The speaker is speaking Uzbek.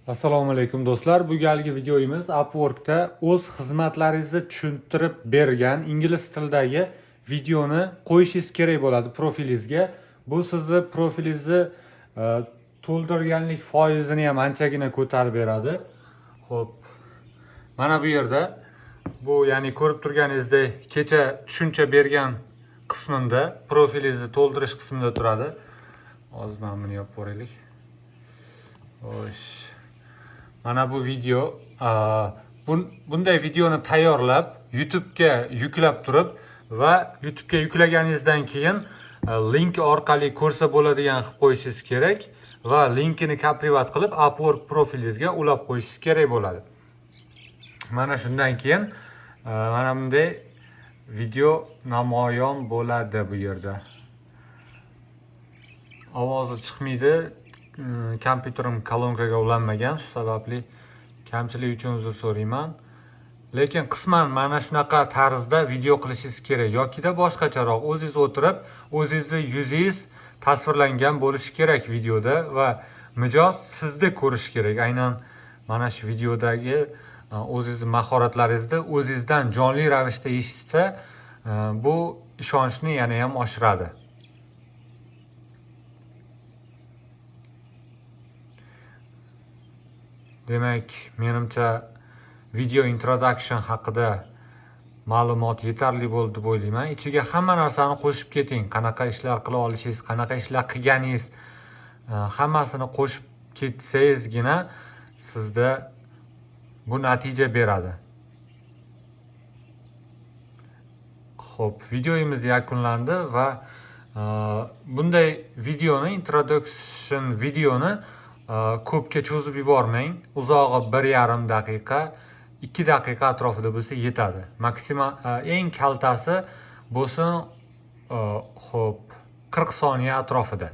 Assalomu alaykum do'stlar. Bu galgi videomiz Upworkda o'z xizmatlaringizni tushuntirib bergan ingliz tilidagi videoni qo'yishingiz kerak bo'ladi profilingizga. Bu sizni profilingizni to'ldirganlik foizini ham anchagina ko'tarib beradi. Xo'p. Mana bu yerda bu ya'ni ko'rib turganingizdek kecha tushuncha bergan qismida profilingizni to'ldirish qismida turadi. Hozir mana buni yopib ko'raylik. Xo'sh. Mana bu video bunday videoni tayyorlab YouTube'ga yuklab turib va YouTube'ga yuklaganingizdan keyin link orqali ko'rsa bo'ladigan qilib qo'yishingiz kerak va linkini privat qilib Upwork profilingizga ulab qo'yishingiz kerak bo'ladi. Mana shundan keyin mana bunday video namoyon bo'ladi bu yerda. Ovozi chiqmaydi. Kompyuterim kolonkaga ulanmagan, shu sababli kamchilik uchun uzr so'rayman. Lekin qisman mana shunaqa tarzda video qilishingiz kerak yokida boshqacharoq o'zingiz o'tirib, o'zingizni yuzingiz tasvirlangan bo'lishi kerak videoda va mijoz sizda ko'rish kerak. Aynan mana shu videodagi o'zingizning mahoratlaringizni o'zingizdan jonli ravishda eshitsa, bu ishonchni yana ham oshiradi. Demak, menimcha video introduction haqida ma'lumot yetarli bo'ldi deb o'ylayman. Ichiga hamma narsani qo'shib keting. Qanaqa ishlar qila olishingiz, qanaqa ishlar qilganingiz, hammasini qo'shib ketsangizgina sizda bu natija beradi. Xo'p, videomiz yakunlandi va bunday videoni, introduction videoni ko'pga cho'zib yubormang. Uzog'i 1,5 daqiqa, 2 daqiqa atrofida bo'lsa yetadi. Maksimal eng kaltasi bo'lsin, xo'p, 40 soniya atrofida.